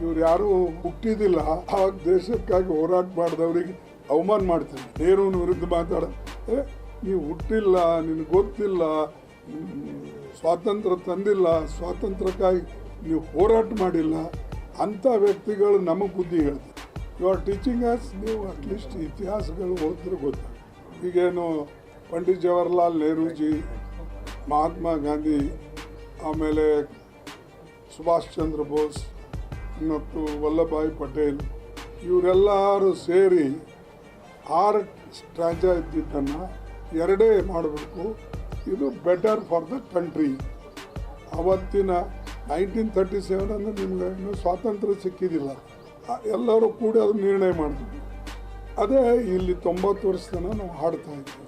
ಇವ್ರು ಯಾರು ಹುಟ್ಟಿದಿಲ್ಲ, ಆವಾಗ ದೇಶಕ್ಕಾಗಿ ಹೋರಾಟ ಮಾಡಿದವ್ರಿಗೆ ಅವಮಾನ ಮಾಡ್ತಾರೆ. ನೆಹರೂನ ವಿರುದ್ಧ ನೀವು ಹುಟ್ಟಿಲ್ಲ, ನಿನಗೆ ಗೊತ್ತಿಲ್ಲ, ಸ್ವಾತಂತ್ರ್ಯ ತಂದಿಲ್ಲ, ಸ್ವಾತಂತ್ರ್ಯಕ್ಕಾಗಿ ನೀವು ಹೋರಾಟ ಮಾಡಿಲ್ಲ ಅಂಥ ವ್ಯಕ್ತಿಗಳು ನಮಗೆ ಬುದ್ಧಿ ಹೇಳ್ತಾರೆ. ಯು ಆರ್ ಟೀಚಿಂಗ್ ಅಸ್, ನೀವು ಅಟ್ಲೀಸ್ಟ್ ಇತಿಹಾಸಗಳು ಓದಿದ್ರೆ ಗೊತ್ತಾಗ. ಈಗೇನು ಪಂಡಿತ್ ಜವಾಹರ್ಲಾಲ್ ನೆಹರೂಜಿ, ಮಹಾತ್ಮ ಗಾಂಧಿ, ಆಮೇಲೆ ಸುಭಾಷ್ ಚಂದ್ರ ಬೋಸ್ ಮತ್ತು ವಲ್ಲಭಭಾಯಿ ಪಟೇಲ್ ಇವರೆಲ್ಲರೂ ಸೇರಿ 6 ಸ್ಟ್ರಾಂಜಾ ಇದ್ದಿದ್ದನ್ನು 2 ಮಾಡಬೇಕು. ಇದು ಬೆಟರ್ ಫಾರ್ ದ ಕಂಟ್ರಿ. ಅವತ್ತಿನ 1937 ಅಂದರೆ ನಿಮ್ಗೆ ಇನ್ನೂ ಸ್ವಾತಂತ್ರ್ಯ ಸಿಕ್ಕಿದ್ದಿಲ್ಲ, ಎಲ್ಲರೂ ಕೂಡಿ ಅದು ನಿರ್ಣಯ ಮಾಡಿದ್ವಿ. ಅದೇ ಇಲ್ಲಿ 90 ವರ್ಷ ತನಕ ನಾವು ಹಾಡ್ತಾ ಇದ್ದೀವಿ.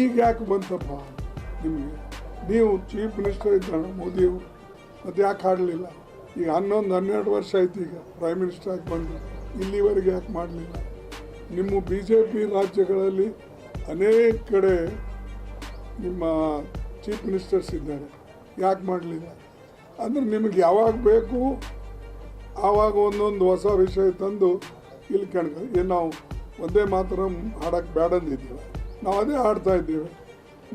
ಈಗ ಯಾಕೆ ಬಂತಪ್ಪ ನಿಮಗೆ? ನೀವು ಚೀಫ್ ಮಿನಿಸ್ಟರ್ ಇದ್ದಾನೆ ಮೋದಿಯವರು, ಮತ್ತು ಯಾಕೆ ಹಾಡಲಿಲ್ಲ? ಈಗ 11-12 ವರ್ಷ ಆಯ್ತು ಈಗ ಪ್ರೈಮ್ ಮಿನಿಸ್ಟರ್ ಆಗಿ ಬಂದು, ಇಲ್ಲಿವರೆಗೆ ಯಾಕೆ ಮಾಡಲಿಲ್ಲ? ನಿಮ್ಮ BJP ರಾಜ್ಯಗಳಲ್ಲಿ ಅನೇಕ ಕಡೆ ನಿಮ್ಮ ಚೀಫ್ ಮಿನಿಸ್ಟರ್ಸ್ ಇದ್ದಾರೆ, ಯಾಕೆ ಮಾಡಲಿಲ್ಲ? ಅಂದರೆ ನಿಮಗೆ ಯಾವಾಗ ಬೇಕು ಆವಾಗ ಒಂದೊಂದು ಹೊಸ ವಿಷಯ ತಂದು ಇಲ್ಲಿ ಏನು ನಾವು ಒಂದೇ ಮಾತ್ರ ಹಾಡಕ್ಕೆ ಬೇಡ ಅಂದಿದ್ದೀವಿ, ನಾವು ಅದೇ ಹಾಡ್ತಾ ಇದ್ದೀವಿ.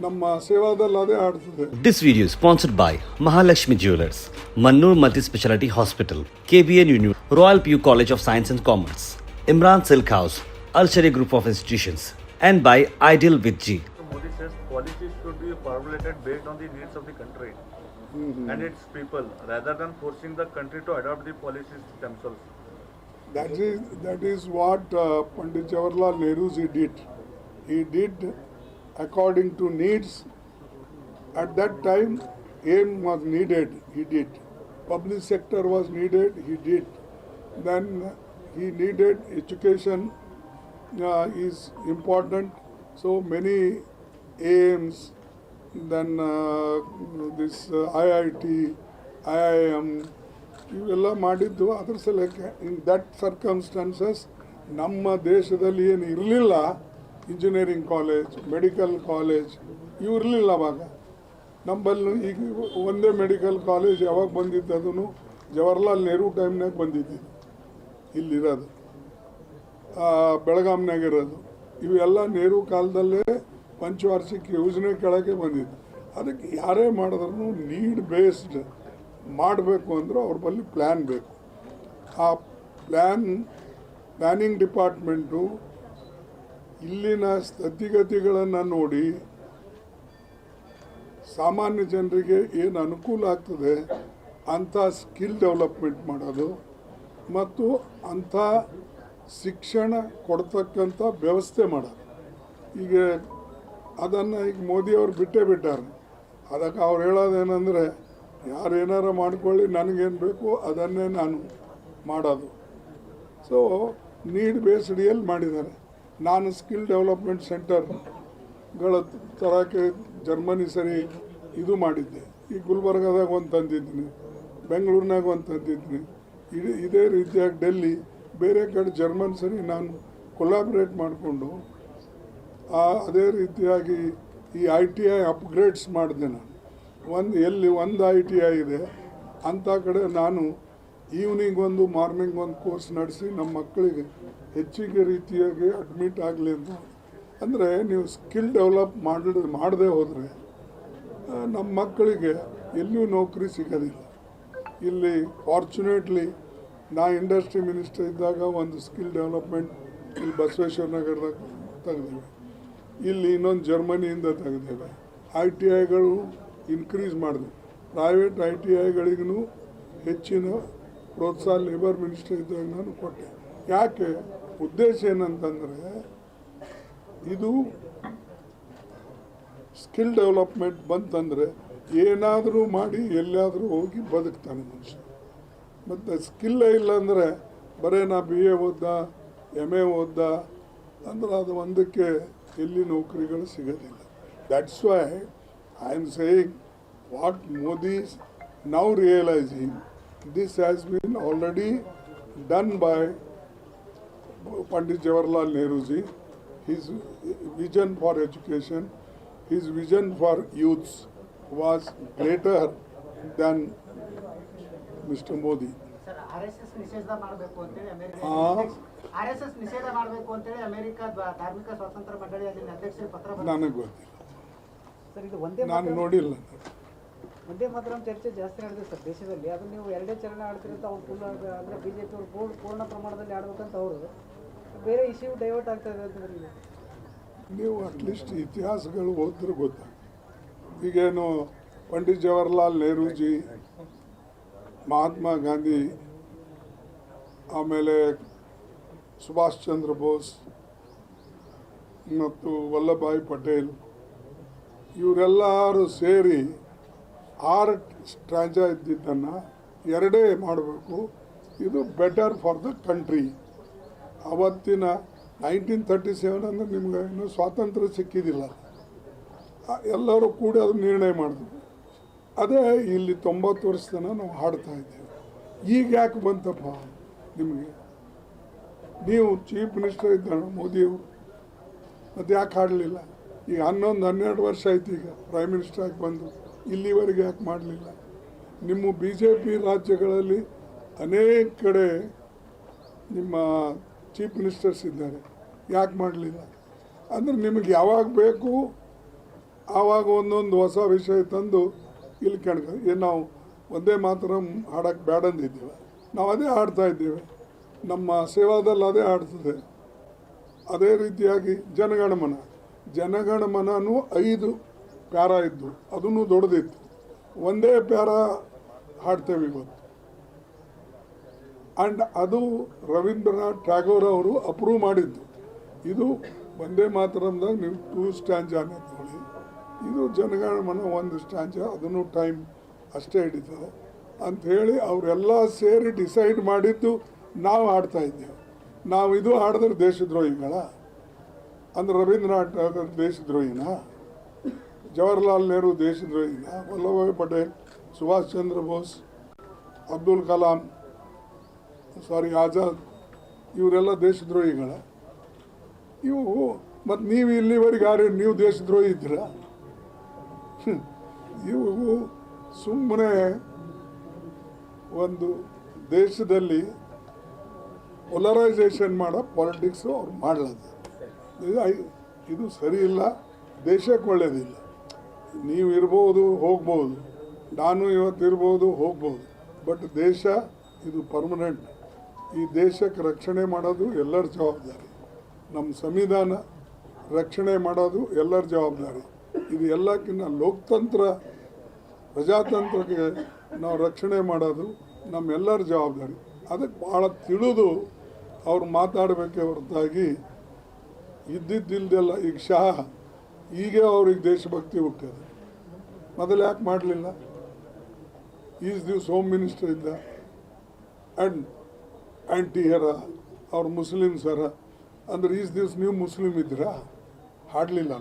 ನಮ್ಮ ಸೇವಾದಲ್ಲಿ ಅದೇ ಹಾಡ್ತದೆ. This video is sponsored by Mahalakshmi Jewelers, Mannur Multi-Speciality Hospital, KBN Union, Royal PU College of Science and Commerce, Imran Silk House, Al-Sharia Group of Institutions, and by Ideal with G. Modi says policies should be formulated based on the needs of the country and its people, rather than forcing the country to adopt the policies themselves. That is what Pandit Jawaharlal Nehru did. He did according to needs. At that time, aim was needed, he did. Public sector was needed, he did. Then he needed education is important, so many aims. Then this IIT, IIM, ಇವೆಲ್ಲ ಮಾಡಿದ್ದು ಅದರ ಸಲಕ್ಕೆ. In that circumstances ನಮ್ಮ ದೇಶದಲ್ಲಿ ಏನು ಇರಲಿಲ್ಲ, engineering college, medical college ಇವು ಇರಲಿಲ್ಲ ಅವಾಗ. ನಮ್ಮಲ್ಲಿ ಈಗ ಒಂದೇ ಮೆಡಿಕಲ್ ಕಾಲೇಜ್ ಯಾವಾಗ ಬಂದಿದ್ದು, ಅದನ್ನು ಜವಾಹರ್ಲಾಲ್ ನೆಹರು ಟೈಮ್ನಾಗ ಬಂದಿದ್ದು, ಇಲ್ಲಿರೋದು ಬೆಳಗಾಂನಾಗ ಇರೋದು. ಇವೆಲ್ಲ ನೆಹರು ಕಾಲದಲ್ಲೇ ಪಂಚವಾರ್ಷಿಕ ಯೋಜನೆ ಕೆಳಗೆ ಬಂದಿದ್ದು. ಅದಕ್ಕೆ ಯಾರೇ ಮಾಡಿದ್ರೂ ನೀಡ್ ಬೇಸ್ಡ್ ಮಾಡಬೇಕು ಅಂದ್ರೆ ಅವ್ರ ಬಳಿ ಪ್ಲ್ಯಾನ್ ಬೇಕು. ಆ ಪ್ಲ್ಯಾನಿಂಗ್ ಡಿಪಾರ್ಟ್ಮೆಂಟು ಇಲ್ಲಿನ ಸ್ಥಿತಿಗತಿಗಳನ್ನು ನೋಡಿ ಸಾಮಾನ್ಯ ಜನರಿಗೆ ಏನು ಅನುಕೂಲ ಆಗ್ತದೆ ಅಂಥ ಸ್ಕಿಲ್ ಡೆವಲಪ್ಮೆಂಟ್ ಮಾಡೋದು ಮತ್ತು ಅಂಥ ಶಿಕ್ಷಣ ಕೊಡ್ತಕ್ಕಂಥ ವ್ಯವಸ್ಥೆ ಮಾಡೋದು. ಈಗ ಅದನ್ನು ಈಗ ಮೋದಿಯವರು ಬಿಟ್ಟೇ ಬಿಟ್ಟಾರೆ. ಅದಕ್ಕೆ ಅವ್ರು ಹೇಳೋದೇನೆಂದರೆ, ಯಾರು ಏನಾರ ಮಾಡ್ಕೊಳ್ಳಿ, ನನಗೇನು ಬೇಕು ಅದನ್ನೇ ನಾನು ಮಾಡೋದು. ಸೊ ನೀಡ್ ಬೇಸ್ಡ್ ಎಲ್ಲಿ ಮಾಡಿದ್ದಾರೆ. ನಾನು ಸ್ಕಿಲ್ ಡೆವಲಪ್ಮೆಂಟ್ ಸೆಂಟರ್ಗಳ ತರಕ್ಕೆ ಜರ್ಮನಿ ಸರಿ ಇದು ಮಾಡಿದ್ದೆ. ಈ ಗುಲ್ಬರ್ಗಾದಾಗ ಒಂದು ತಂದಿದ್ದೀನಿ, ಬೆಂಗಳೂರಿನಾಗ ಒಂದು ತಂದಿದ್ದೀನಿ. ಇದೇ ರೀತಿಯಾಗಿ ಡೆಲ್ಲಿ, ಬೇರೆ ಕಡೆ ಜರ್ಮನ್ ಸರಿ ನಾನು ಕೊಲಾಬ್ರೇಟ್ ಮಾಡಿಕೊಂಡು ಅದೇ ರೀತಿಯಾಗಿ ಈ ITI ಅಪ್ಗ್ರೇಡ್ಸ್ ಮಾಡಿದೆ. ನಾನು ಎಲ್ಲಿ ಒಂದು ITI ಇದೆ ಅಂಥ ಕಡೆ ನಾನು ಈವ್ನಿಂಗ್ ಒಂದು ಮಾರ್ನಿಂಗ್ ಒಂದು ಕೋರ್ಸ್ ನಡೆಸಿ ನಮ್ಮ ಮಕ್ಕಳಿಗೆ ಹೆಚ್ಚಿಗೆ ರೀತಿಯಾಗಿ ಅಡ್ಮಿಟ್ ಆಗಲಿ ಅಂತ. ಅಂದರೆ ನೀವು ಸ್ಕಿಲ್ ಡೆವಲಪ್ ಮಾಡದೇ ಹೋದರೆ ನಮ್ಮ ಮಕ್ಕಳಿಗೆ ಎಲ್ಲಿಯೂ ನೌಕರಿ ಸಿಗೋದಿಲ್ಲ. ಇಲ್ಲಿ ಫಾರ್ಚುನೇಟ್ಲಿ ನಾ ಇಂಡಸ್ಟ್ರಿ ಮಿನಿಸ್ಟರ್ ಇದ್ದಾಗ ಒಂದು ಸ್ಕಿಲ್ ಡೆವಲಪ್ಮೆಂಟ್ ಇಲ್ಲಿ ಬಸವೇಶ್ವರ ನಗರದಾಗ ತೆಗೆದೇವೆ, ಇಲ್ಲಿ ಇನ್ನೊಂದು ಜರ್ಮನಿಯಿಂದ ತೆಗೆದೇವೆ. ITIಗಳು ಇನ್ಕ್ರೀಸ್ ಮಾಡಿದ್ವಿ. ಪ್ರೈವೇಟ್ ITIಗಳಿಗೂ ಹೆಚ್ಚಿನ ಪ್ರೋತ್ಸಾಹ ಲೇಬರ್ ಮಿನಿಸ್ಟರ್ ಇದ್ದಾಗ ನಾನು ಕೊಟ್ಟೆ. ಯಾಕೆ? ಉದ್ದೇಶ ಏನಂತಂದರೆ, ಇದು ಸ್ಕಿಲ್ ಡೆವಲಪ್ಮೆಂಟ್ ಬಂತಂದರೆ ಏನಾದರೂ ಮಾಡಿ ಎಲ್ಲಿಯಾದರೂ ಹೋಗಿ ಬದುಕ್ತಾನೆ ಮನುಷ್ಯ. ಮತ್ತು ಸ್ಕಿಲ್ಲೇ ಇಲ್ಲಾಂದರೆ ಬರೀ ನಾ BA ಓದ್ದ, MA ಓದ್ದ ಅಂದ್ರೆ ಅದು ಒಂದಕ್ಕೆ ಎಲ್ಲಿ ನೌಕರಿಗಳು ಸಿಗೋದಿಲ್ಲ. That's why I am saying what Modi now realising, this has been already done by Pandit Jawaharlal Nehru ji. His vision for education, his vision for youths was greater than Mr. Modi. Sir RSS ನಿಷೇಧ ಮಾಡಬೇಕು ಅಂತೇಳಿ ಆ? RSS ನಿಷೇಧ ಮಾಡಬೇಕು ಅಂತೇಳಿ America ಧಾರ್ಮಿಕ ಸ್ವಾತಂತ್ರ್ಯ ಮಂಡಳಿ ಅಲ್ಲಿನ ಅಧ್ಯಕ್ಷರಿಗೆ ಪತ್ರ ಬರೆದಿದೆ. ನನಗೆ ಗೊತ್ತಿಲ್ಲ, ಸರ್ ಇದು ಒಂದೇ ನಾನು ನೋಡಿಲ್ಲ. ಒಂದೇ ಮಾತ್ರ ಚರ್ಚೆ ಜಾಸ್ತಿ ನಡೆದಿದೆ ಸರ್ ದೇಶದಲ್ಲಿ. ಅದು ನೀವು ಎರಡೇ ಚರಣ ಆಡ್ತಿರಂತ ಅವ್ರು ಫುಲ್ ಅಂದರೆ BJP ಅವ್ರು ಪೂರ್ಣ ಪ್ರಮಾಣದಲ್ಲಿ ಆಡ್ಬೇಕಂತ ಅವರು ಬೇರೆ ಇಶ್ಯೂ ಡೈವರ್ಟ್ ಆಗ್ತಾ ಇದೆ ಅಂತಂದ್ರೆ ನೀವು ಅಟ್ಲೀಸ್ಟ್ ಇತಿಹಾಸಗಳು ಓದಿದ್ರೆ ಗೊತ್ತಾಗ್ತದೆ. ಈಗೇನು ಪಂಡಿತ್ ಜವಾಹರ್ಲಾಲ್ ನೆಹರೂಜಿ, ಮಹಾತ್ಮ ಗಾಂಧಿ, ಆಮೇಲೆ ಸುಭಾಷ್ ಚಂದ್ರ ಬೋಸ್ ಮತ್ತು ವಲ್ಲಭಭಾಯಿ ಪಟೇಲ್ ಇವರೆಲ್ಲರೂ ಸೇರಿ 6 ಸ್ಟ್ರಾಂಜಾ ಇದ್ದಿದ್ದನ್ನು 2 ಮಾಡಬೇಕು. ಇದು ಬೆಟರ್ ಫಾರ್ ದ ಕಂಟ್ರಿ. ಅವತ್ತಿನ 1937 ಅಂದರೆ ನಿಮ್ಗೆ ಇನ್ನೂ ಸ್ವಾತಂತ್ರ್ಯ ಸಿಕ್ಕಿದ್ದಿಲ್ಲ. ಎಲ್ಲರೂ ಕೂಡಿ ಅದು ನಿರ್ಣಯ ಮಾಡಿದ್ರು. ಅದೇ ಇಲ್ಲಿ 90 ವರ್ಷ ತನಕ ನಾವು ಹಾಡ್ತಾ ಇದ್ದೇವೆ. ಈಗ ಯಾಕೆ ಬಂತಪ್ಪ ನಿಮಗೆ? ನೀವು ಚೀಫ್ ಮಿನಿಸ್ಟರ್ ಇದ್ದಾರ ಮೋದಿಯವರು, ಅದು ಯಾಕೆ ಹಾಡಲಿಲ್ಲ? ಈಗ 11-12 ವರ್ಷ ಆಯ್ತು ಈಗ ಪ್ರೈಮ್ ಮಿನಿಸ್ಟರ್ ಆಗಿ ಬಂದು, ಇಲ್ಲಿವರೆಗೆ ಯಾಕೆ ಮಾಡಲಿಲ್ಲ? ನಿಮ್ಮ BJP ರಾಜ್ಯಗಳಲ್ಲಿ ಅನೇಕ ಕಡೆ ನಿಮ್ಮ ಚೀಫ್ ಮಿನಿಸ್ಟರ್ಸ್ ಇದ್ದಾರೆ, ಯಾಕೆ ಮಾಡಲಿಲ್ಲ? ಅಂದರೆ ನಿಮಗೆ ಯಾವಾಗ ಬೇಕು ಆವಾಗ ಒಂದೊಂದು ಹೊಸ ವಿಷಯ ತಂದು ಇಲ್ಲಿ ಏನು ನಾವು ಒಂದೇ ಮಾತ್ರ ಹಾಡೋಕ್ಕೆ ಬೇಡ ಅಂದಿದ್ದೇವೆ, ನಾವು ಅದೇ ಹಾಡ್ತಾ ಇದ್ದೇವೆ. ನಮ್ಮ ಸೇವಾದಲ್ಲಿ ಅದೇ ಹಾಡ್ತದೆ. ಅದೇ ರೀತಿಯಾಗಿ ಜನಗಣಮನೂ 5 ಪ್ಯಾರ ಇದ್ದು, ಅದನ್ನು ದೊಡ್ಡದಿತ್ತು. ಒಂದೇ ಪ್ಯಾರ ಹಾಡ್ತೇವೆ ಇವತ್ತು. ಆ್ಯಂಡ್ ಅದು ರವೀಂದ್ರನಾಥ್ ಟ್ಯಾಗೋರ್ ಅವರು ಅಪ್ರೂವ್ ಮಾಡಿದ್ದು. ಇದು ಒಂದೇ ಮಾತರಂದಾಗ ನೀವು 2 ಸ್ಟ್ಯಾಂಜಾನೆ ತಗೊಳ್ಳಿ, ಇದು ಜನಗಣಮನ 1 ಸ್ಟ್ಯಾಂಜಾ, ಅದನ್ನು ಟೈಮ್ ಅಷ್ಟೇ ಹಿಡಿತದೆ ಅಂಥೇಳಿ ಅವರೆಲ್ಲ ಸೇರಿ ಡಿಸೈಡ್ ಮಾಡಿದ್ದು ನಾವು ಹಾಡ್ತಾ ಇದ್ದೇವೆ. ನಾವು ಇದು ಹಾಡಿದ್ರೆ ದೇಶದ್ರೋಹಿಗಳ ಅಂದ್ರೆ ರವೀಂದ್ರನಾಥ್ ಟ್ಯಾಗೋರ್ ದೇಶದ್ರೋಹಿನ, ಜವಾಹರ್ಲಾಲ್ ನೆಹರು ದೇಶದ್ರೋಹಿನ, ವಲ್ಲಭಭಾಯಿ ಪಟೇಲ್, ಸುಭಾಷ್ ಚಂದ್ರ ಬೋಸ್, ಅಬ್ದುಲ್ ಕಲಾಂ, ಆಜಾದ್ ಇವರೆಲ್ಲ ದೇಶದ್ರೋಹಿಗಳ? ಇವು ಮತ್ತು ನೀವು ಇಲ್ಲಿವರೆಗೆ ಯಾರು ನೀವು ದೇಶದ್ರೋಹಿ ಇದ್ದೀರಾ? ಇವು ಸುಮ್ಮನೆ ಒಂದು ದೇಶದಲ್ಲಿ ಪೊಲರೈಸೇಷನ್ ಮಾಡೋ ಪಾಲಿಟಿಕ್ಸು ಅವ್ರು ಮಾಡಲದು. ಇದು ಸರಿ ಇಲ್ಲ, ದೇಶಕ್ಕೆ ಒಳ್ಳೆಯದಿಲ್ಲ. ನೀವು ಇರ್ಬೋದು ಹೋಗ್ಬೋದು, ನಾನು ಇವತ್ತು ಇರ್ಬೋದು ಹೋಗ್ಬೋದು, ಬಟ್ ದೇಶ ಇದು ಪರ್ಮನೆಂಟ್. ಈ ದೇಶಕ್ಕೆ ರಕ್ಷಣೆ ಮಾಡೋದು ಎಲ್ಲರ ಜವಾಬ್ದಾರಿ. ನಮ್ಮ ಸಂವಿಧಾನ ರಕ್ಷಣೆ ಮಾಡೋದು ಎಲ್ಲರ ಜವಾಬ್ದಾರಿ. ಇದು ಎಲ್ಲಕ್ಕಿಂತ ಲೋಕತಂತ್ರ ಪ್ರಜಾತಂತ್ರಕ್ಕೆ ನಾವು ರಕ್ಷಣೆ ಮಾಡೋದು ನಮ್ಮೆಲ್ಲರ ಜವಾಬ್ದಾರಿ. ಅದಕ್ಕೆ ಭಾಳ ತಿಳಿದು ಅವ್ರು ಮಾತಾಡಬೇಕೇ ಹೊರತಾಗಿ ಇದ್ದಿದ್ದಿಲ್ದೆಲ್ಲ. ಈಗ ಈಗ ಅವ್ರಿಗೆ ದೇಶಭಕ್ತಿ ಹುಟ್ಟಿದೆ, ಮೊದಲು ಯಾಕೆ ಮಾಡಲಿಲ್ಲ? ಈಸ್ ದಿವ್ಸ ಹೋಮ್ ಮಿನಿಸ್ಟರ್ ಇದ್ದ ಆ್ಯಂಡ್ ಆ್ಯಂಟಿಯರ ಅವ್ರು ಮುಸ್ಲಿಮ್ಸರ ಅಂದ್ರೆ ಈಸ್ ದಿವ್ಸ ನೀವು ಮುಸ್ಲಿಮ್ ಇದ್ದೀರಾ? ಹಾಡಲಿಲ್ಲ.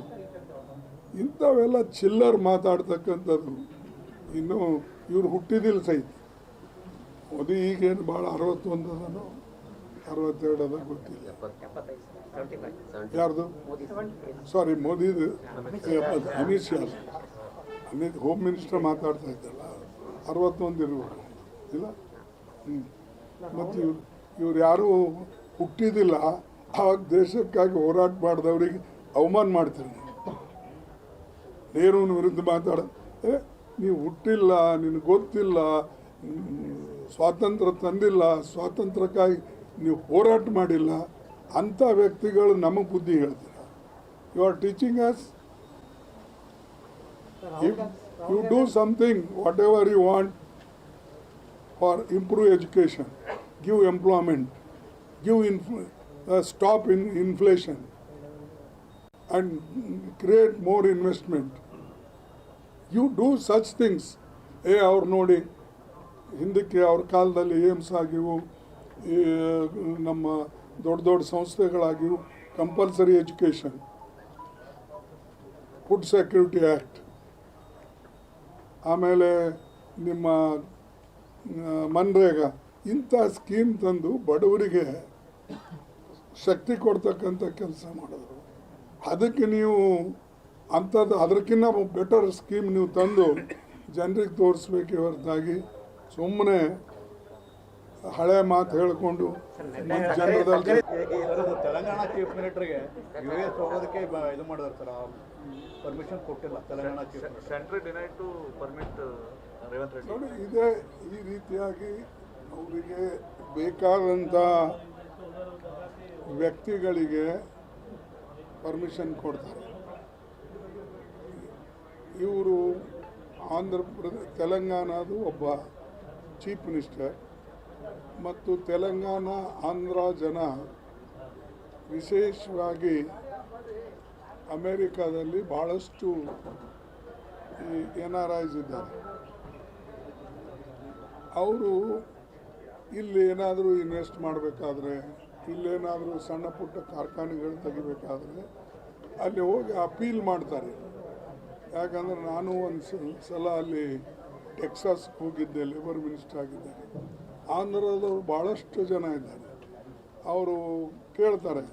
ಇಂಥವೆಲ್ಲ ಚಿಲ್ಲರ್ ಮಾತಾಡ್ತಕ್ಕಂಥದ್ದು. ಇನ್ನು ಇವ್ರು ಹುಟ್ಟಿದಿಲ್ಲ ಸಹಿತ. ಮೋದಿ ಈಗೇನು ಭಾಳ 61 ಅದನೋ 62 ಅದ ಗೊತ್ತಿಲ್ಲ. ಯಾರ್ದು? ಸಾರಿ, ಮೋದಿದು 70. ಅಮಿತ್ ಶಾ ಹೋಮ್ ಮಿನಿಸ್ಟರ್ ಮಾತಾಡ್ತಾ ಇದ್ದಲ್ಲ, 61 ಇರ್ಬೇಕು ಇಲ್ಲ? ಮತ್ತು ಇವ್ರು ಯಾರೂ ಹುಟ್ಟಿದಿಲ್ಲ. ಆವಾಗ ದೇಶಕ್ಕಾಗಿ ಹೋರಾಟ ಮಾಡಿದವ್ರಿಗೆ ಅವಮಾನ ಮಾಡ್ತೀರಿ. ನೆಹರೂನ ವಿರುದ್ಧ ಮಾತಾಡೋದು, ನೀವು ಹುಟ್ಟಿಲ್ಲ, ನಿನಗೆ ಗೊತ್ತಿಲ್ಲ, ಸ್ವಾತಂತ್ರ್ಯ ತಂದಿಲ್ಲ, ಸ್ವಾತಂತ್ರ್ಯಕ್ಕಾಗಿ ನೀವು ಹೋರಾಟ ಮಾಡಿಲ್ಲ, ಅಂಥ ವ್ಯಕ್ತಿಗಳು ನಮಗೆ ಬುದ್ಧಿ ಹೇಳ್ತೀರ. You are teaching us. If you do something whatever you want for improve education, give employment, stop in inflation and create more investment. You do such things. ಅವ್ರು ನೋಡಿ ಹಿಂದಕ್ಕೆ ಅವ್ರ ಕಾಲದಲ್ಲಿ ಏಮ್ಸ್ ಆಗಿವು, ನಮ್ಮ ದೊಡ್ಡ ದೊಡ್ಡ ಸಂಸ್ಥೆಗಳಾಗಿವು, compulsory education, food security act, ಆಮೇಲೆ ನಿಮ್ಮ ಮನ್ರೇಗಾ, ಇಂಥ ಸ್ಕೀಮ್ ತಂದು ಬಡವರಿಗೆ ಶಕ್ತಿ ಕೊಡ್ತಕ್ಕಂಥ ಕೆಲಸ ಮಾಡಿದ್ರು. ಅದಕ್ಕೆ ನೀವು ಅಂಥದ್ದು ಅದಕ್ಕಿಂತ ಬೆಟರ್ ಸ್ಕೀಮ್ ನೀವು ತಂದು ಜನರಿಗೆ ತೋರಿಸ್ಬೇಕೇ ಹೊರತಾಗಿ ಸುಮ್ಮನೆ ಹಳೆ ಮಾತು ಹೇಳಿಕೊಂಡು ಜನರದಲ್ಲಿ ತೆಲಂಗಾಣ ಚೀಫ್ ಮಿನಿಸ್ಟರ್ಗೆ US ಹೋಗೋದಕ್ಕೆ ಇದು ಮಾಡಿದಾರೆ ಸರ್, ಪರ್ಮಿಷನ್ ಕೊಟ್ಟಿಲ್ಲ Telangana chief minister. Center denied to permit Revanth Reddy. ನೋಡಿ ಇದೇ ಈ ರೀತಿಯಾಗಿ ಅವರಿಗೆ ಬೇಕಾದಂಥ ವ್ಯಕ್ತಿಗಳಿಗೆ ಪರ್ಮಿಷನ್ ಕೊಡ್ತಾರೆ. ಇವರು ಆಂಧ್ರ ಪ್ರದೇಶ ತೆಲಂಗಾಣದು ಒಬ್ಬ ಚೀಫ್ ಮಿನಿಸ್ಟರ್ ಮತ್ತು ತೆಲಂಗಾಣ ಆಂಧ್ರ ಜನ ವಿಶೇಷವಾಗಿ ಅಮೇರಿಕಾದಲ್ಲಿ ಭಾಳಷ್ಟು ಈ NRIs ಇದ್ದಾರೆ. ಅವರು ಇಲ್ಲಿ ಏನಾದರೂ ಇನ್ವೆಸ್ಟ್ ಮಾಡಬೇಕಾದ್ರೆ, ಇಲ್ಲೇನಾದರೂ ಸಣ್ಣ ಪುಟ್ಟ ಕಾರ್ಖಾನೆಗಳು ತೆಗಿಬೇಕಾದ್ರೆ ಅಲ್ಲಿ ಹೋಗಿ ಅಪೀಲ್ ಮಾಡ್ತಾರೆ. ಯಾಕಂದರೆ ನಾನು ಒಂದು ಸಲ ಅಲ್ಲಿ ಟೆಕ್ಸಾಸ್ಗೆ ಹೋಗಿದ್ದೆ, ಲೇಬರ್ ಮಿನಿಸ್ಟರ್ ಆಗಿದ್ದೇನೆ. ಆಂಧ್ರದವರು ಭಾಳಷ್ಟು ಜನ ಇದ್ದಾರೆ. ಅವರು ಕೇಳ್ತಾರೆ,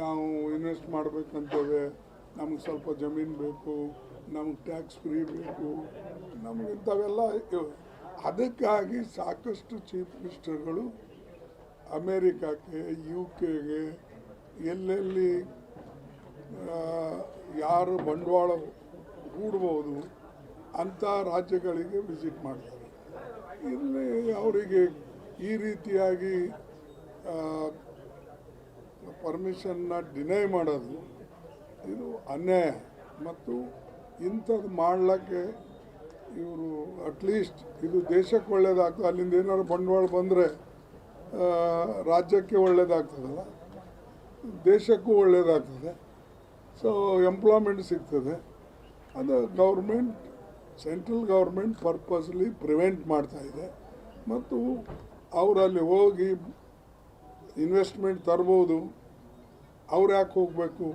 ನಾವು ಇನ್ವೆಸ್ಟ್ ಮಾಡಬೇಕಂತೇವೆ, ನಮಗೆ ಸ್ವಲ್ಪ ಜಮೀನು ಬೇಕು, ನಮಗೆ ಟ್ಯಾಕ್ಸ್ ಫ್ರೀ ಬೇಕು, ನಮಗೆ ಇಂಥವೆಲ್ಲ ಅದಕ್ಕಾಗಿ ಸಾಕಷ್ಟು ಚೀಫ್ ಮಿನಿಸ್ಟರ್ಗಳು ಅಮೇರಿಕಕ್ಕೆ, UK ಎಲ್ಲೆಲ್ಲಿ ಯಾರು ಬಂಡವಾಳ ಹೂಡ್ಬೋದು ಅಂಥ ರಾಜ್ಯಗಳಿಗೆ ವಿಸಿಟ್ ಮಾಡ್ತಾರೆ. ಇಲ್ಲಿ ಅವರಿಗೆ ಈ ರೀತಿಯಾಗಿ ಪರ್ಮಿಷನ್ನ ಡಿನೈ ಮಾಡೋದು ಇದು ಅನ್ಯಾಯ. ಮತ್ತು ಇಂಥದ್ದು ಮಾಡಲಿಕ್ಕೆ ಇವರು ಅಟ್ಲೀಸ್ಟ್ ಇದು ದೇಶಕ್ಕೆ ಒಳ್ಳೆಯದಾಗ್ತದೆ, ಅಲ್ಲಿಂದ ಏನಾದ್ರು ಬಂಡವಾಳ ಬಂದರೆ ರಾಜ್ಯಕ್ಕೆ ಒಳ್ಳೆಯದಾಗ್ತದಲ್ಲ, ದೇಶಕ್ಕೂ ಒಳ್ಳೆಯದಾಗ್ತದೆ. ಸೊ ಎಂಪ್ಲಾಯ್ಮೆಂಟ್ ಸಿಗ್ತದೆ. ಅದು government, central government purposely prevent ಮಾಡ್ತಾಯಿದೆ. ಮತ್ತು ಅವರಲ್ಲಿ ಹೋಗಿ ಇನ್ವೆಸ್ಟ್ಮೆಂಟ್ ತರ್ಬೋದು. ಅವ್ರು ಯಾಕೆ ಹೋಗಬೇಕು,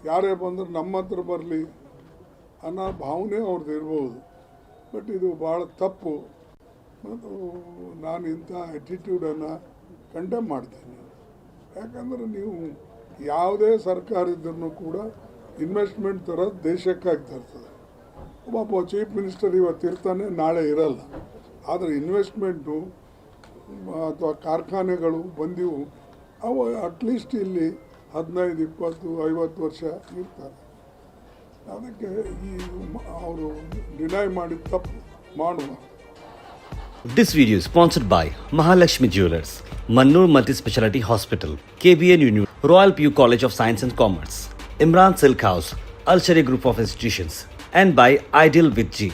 ಯಾರೇ ಬಂದರೂ ನಮ್ಮ ಹತ್ರ ಬರಲಿ ಅನ್ನೋ ಭಾವನೆ ಅವ್ರದ್ದು ಇರ್ಬೋದು. ಬಟ್ ಇದು ಭಾಳ ತಪ್ಪು ಮತ್ತು ನಾನು ಇಂಥ ಆ್ಯಟಿಟ್ಯೂಡನ್ನು ಕಂಡೆಮ್ ಮಾಡ್ತೇನೆ. ಯಾಕಂದರೆ ನೀವು ಯಾವುದೇ ಸರ್ಕಾರ ಇದ್ರೂ ಕೂಡ ಇನ್ವೆಸ್ಟ್ಮೆಂಟ್ ತರೋದು ದೇಶಕ್ಕಾಗಿ ತರ್ತದೆ. ಒಬ್ಬ ಚೀಫ್ ಮಿನಿಸ್ಟರ್ ಇವತ್ತು ಇರ್ತಾನೆ, ನಾಳೆ ಇರಲ್ಲ. ಆದರೆ ಇನ್ವೆಸ್ಟ್ಮೆಂಟು ಅಥವಾ ಕಾರ್ಖಾನೆಗಳು ಬಂದಿವು, ಅವು ಅಟ್ಲೀಸ್ಟ್ ಇಲ್ಲಿ 15, 20, 50 ವರ್ಷ ಇರ್ತಾರೆ. ಅದಕ್ಕೆ ಈ ಅವರು ಡಿನೈ ಮಾಡಿದ ತಪ್ಪು ಮಾಡುವ. This video is sponsored by Mahalakshmi Jewelers, Mannur Multi-Speciality Hospital, KBN Union, Royal PU College of Science and Commerce, Imran Silk House, Al Sharia Group of Institutions, and by Ideal with G.